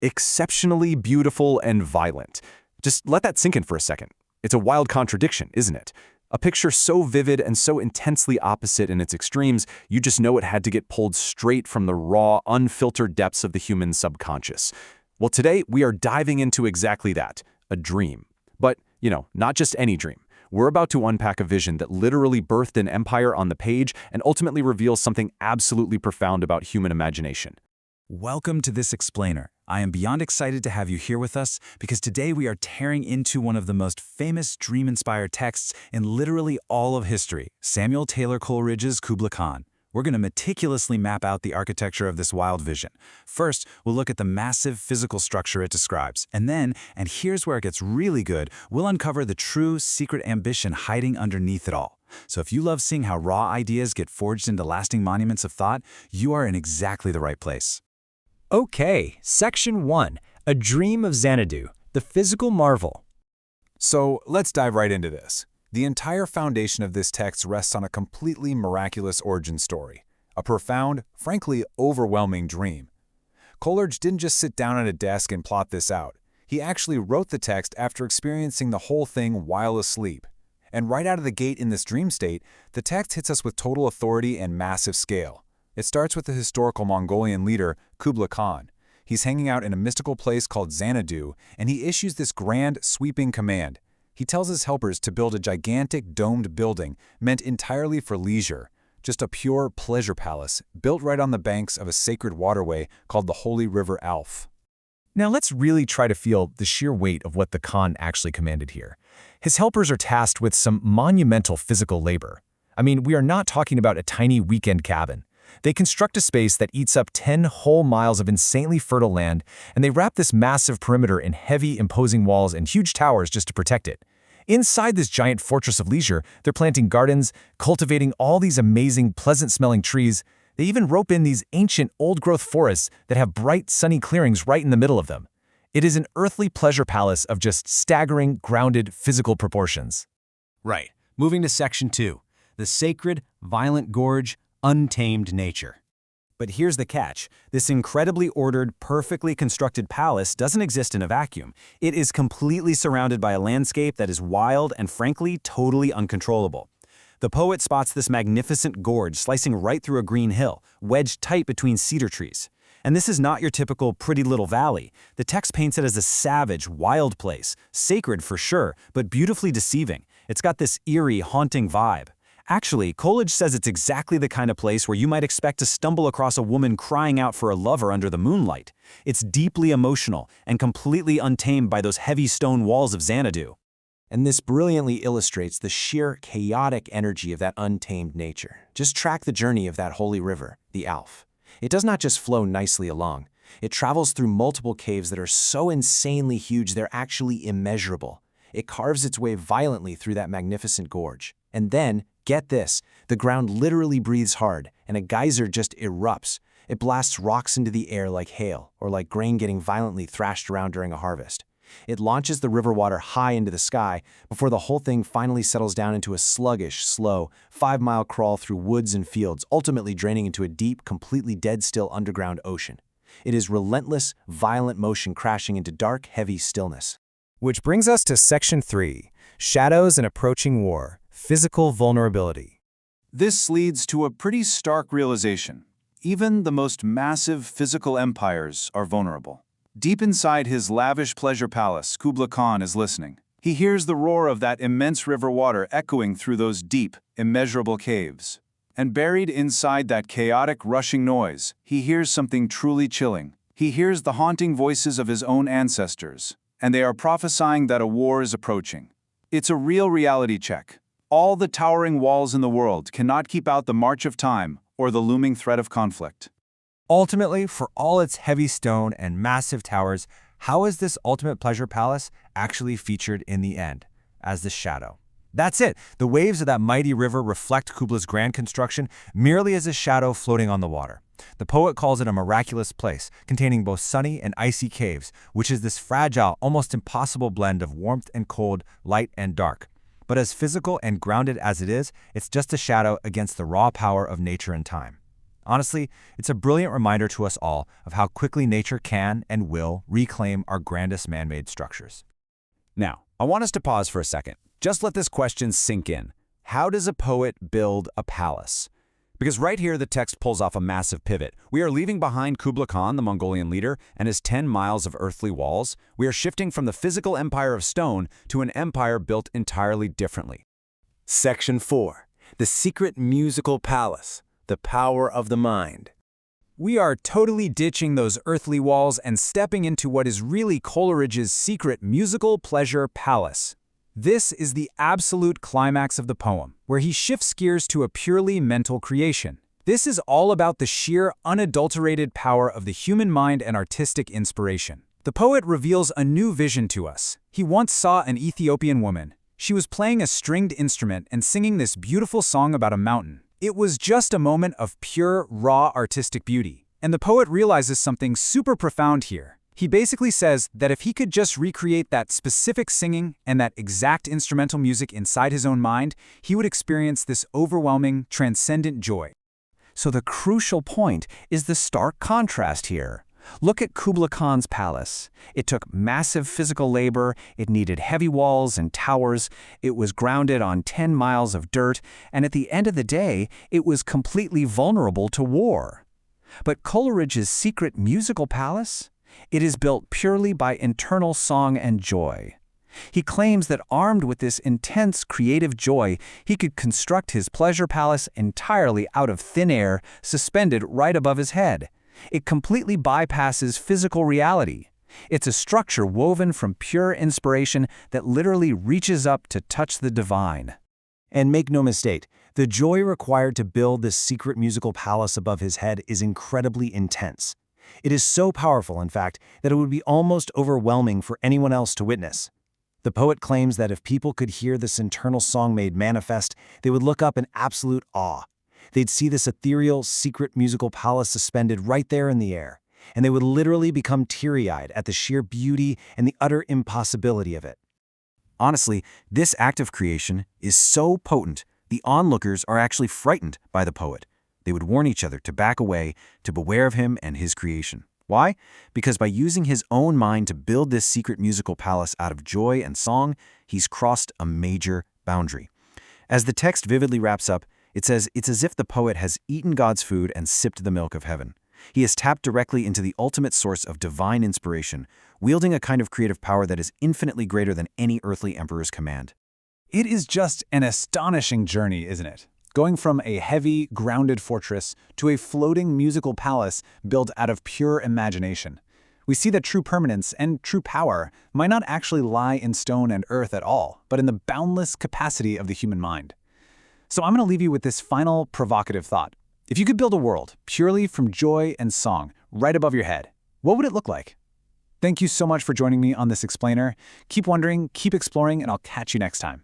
Exceptionally beautiful and violent. Just let that sink in for a second. It's a wild contradiction, isn't it? A picture so vivid and so intensely opposite in its extremes, you just know it had to get pulled straight from the raw, unfiltered depths of the human subconscious. Well, today we are diving into exactly that, a dream. But, not just any dream. We're about to unpack a vision that literally birthed an empire on the page and ultimately reveals something absolutely profound about human imagination. Welcome to this explainer. I am beyond excited to have you here with us because today we are tearing into one of the most famous dream-inspired texts in literally all of history, Samuel Taylor Coleridge's Kubla Khan. We're going to meticulously map out the architecture of this wild vision. First, we'll look at the massive physical structure it describes, and then, and here's where it gets really good, we'll uncover the true secret ambition hiding underneath it all. So if you love seeing how raw ideas get forged into lasting monuments of thought, you are in exactly the right place. Okay, Section 1, A Dream of Xanadu, the Physical Marvel. So let's dive right into this. The entire foundation of this text rests on a completely miraculous origin story, a profound, frankly overwhelming dream. Coleridge didn't just sit down at a desk and plot this out. He actually wrote the text after experiencing the whole thing while asleep. And right out of the gate in this dream state, the text hits us with total authority and massive scale. It starts with the historical Mongolian leader, Kubla Khan. He's hanging out in a mystical place called Xanadu, and he issues this grand, sweeping command. He tells his helpers to build a gigantic domed building meant entirely for leisure, just a pure pleasure palace built right on the banks of a sacred waterway called the Holy River Alf. Now let's really try to feel the sheer weight of what the Khan actually commanded here. His helpers are tasked with some monumental physical labor. I mean, we are not talking about a tiny weekend cabin. They construct a space that eats up 10 whole miles of insanely fertile land, and they wrap this massive perimeter in heavy, imposing walls and huge towers just to protect it. Inside this giant fortress of leisure, they're planting gardens, cultivating all these amazing, pleasant-smelling trees. They even rope in these ancient, old-growth forests that have bright, sunny clearings right in the middle of them. It is an earthly pleasure palace of just staggering, grounded, physical proportions. Right. Moving to Section 2, the sacred, violent gorge, untamed nature. But here's the catch. This incredibly ordered, perfectly constructed palace doesn't exist in a vacuum. It is completely surrounded by a landscape that is wild and, frankly, totally uncontrollable. The poet spots this magnificent gorge slicing right through a green hill, wedged tight between cedar trees. And this is not your typical pretty little valley. The text paints it as a savage, wild place, sacred for sure, but beautifully deceiving. It's got this eerie, haunting vibe. Actually, Coleridge says it's exactly the kind of place where you might expect to stumble across a woman crying out for a lover under the moonlight. It's deeply emotional and completely untamed by those heavy stone walls of Xanadu. And this brilliantly illustrates the sheer chaotic energy of that untamed nature. Just track the journey of that holy river, the Alf. It does not just flow nicely along. It travels through multiple caves that are so insanely huge they're actually immeasurable. It carves its way violently through that magnificent gorge. And then, get this, the ground literally breathes hard, and a geyser just erupts. It blasts rocks into the air like hail, or like grain getting violently thrashed around during a harvest. It launches the river water high into the sky before the whole thing finally settles down into a sluggish, slow, 5-mile crawl through woods and fields, ultimately draining into a deep, completely dead-still underground ocean. It is relentless, violent motion crashing into dark, heavy stillness. Which brings us to Section 3, Shadows and Approaching War, Physical Vulnerability. This leads to a pretty stark realization. Even the most massive physical empires are vulnerable. Deep inside his lavish pleasure palace, Kubla Khan is listening. He hears the roar of that immense river water echoing through those deep, immeasurable caves. And buried inside that chaotic, rushing noise, he hears something truly chilling. He hears the haunting voices of his own ancestors, and they are prophesying that a war is approaching. It's a real reality check. All the towering walls in the world cannot keep out the march of time or the looming threat of conflict. Ultimately, for all its heavy stone and massive towers, how is this ultimate pleasure palace actually featured in the end? As the shadow. That's it. The waves of that mighty river reflect Kubla's grand construction merely as a shadow floating on the water. The poet calls it a miraculous place, containing both sunny and icy caves, which is this fragile, almost impossible blend of warmth and cold, light and dark. But as physical and grounded as it is, it's just a shadow against the raw power of nature and time. Honestly, it's a brilliant reminder to us all of how quickly nature can and will reclaim our grandest man-made structures. Now, I want us to pause for a second. Just let this question sink in. How does a poet build a palace? Because right here, the text pulls off a massive pivot. We are leaving behind Kubla Khan, the Mongolian leader, and his 10 miles of earthly walls. We are shifting from the physical empire of stone to an empire built entirely differently. Section 4. The Secret Musical Palace. The Power of the Mind. We are totally ditching those earthly walls and stepping into what is really Coleridge's secret musical pleasure palace. This is the absolute climax of the poem, where he shifts gears to a purely mental creation. This is all about the sheer, unadulterated power of the human mind and artistic inspiration. The poet reveals a new vision to us. He once saw an Ethiopian woman. She was playing a stringed instrument and singing this beautiful song about a mountain. It was just a moment of pure, raw artistic beauty. And the poet realizes something super profound here. He basically says that if he could just recreate that specific singing and that exact instrumental music inside his own mind, he would experience this overwhelming, transcendent joy. So the crucial point is the stark contrast here. Look at Kubla Khan's palace. It took massive physical labor, it needed heavy walls and towers, it was grounded on 10 miles of dirt, and at the end of the day, it was completely vulnerable to war. But Coleridge's secret musical palace? It is built purely by internal song and joy. He claims that armed with this intense creative joy, he could construct his pleasure palace entirely out of thin air, suspended right above his head. It completely bypasses physical reality. It's a structure woven from pure inspiration that literally reaches up to touch the divine. And make no mistake, the joy required to build this secret musical palace above his head is incredibly intense. It is so powerful, in fact, that it would be almost overwhelming for anyone else to witness. The poet claims that if people could hear this internal song made manifest, they would look up in absolute awe. They'd see this ethereal, secret musical palace suspended right there in the air, and they would literally become teary-eyed at the sheer beauty and the utter impossibility of it. Honestly, this act of creation is so potent, the onlookers are actually frightened by the poet. They would warn each other to back away, to beware of him and his creation. Why? Because by using his own mind to build this secret musical palace out of joy and song, he's crossed a major boundary. As the text vividly wraps up, it says it's as if the poet has eaten God's food and sipped the milk of heaven. He has tapped directly into the ultimate source of divine inspiration, wielding a kind of creative power that is infinitely greater than any earthly emperor's command. It is just an astonishing journey, isn't it? Going from a heavy, grounded fortress to a floating musical palace built out of pure imagination. We see that true permanence and true power might not actually lie in stone and earth at all, but in the boundless capacity of the human mind. So I'm going to leave you with this final provocative thought. If you could build a world purely from joy and song right above your head, what would it look like? Thank you so much for joining me on this explainer. Keep wondering, keep exploring, and I'll catch you next time.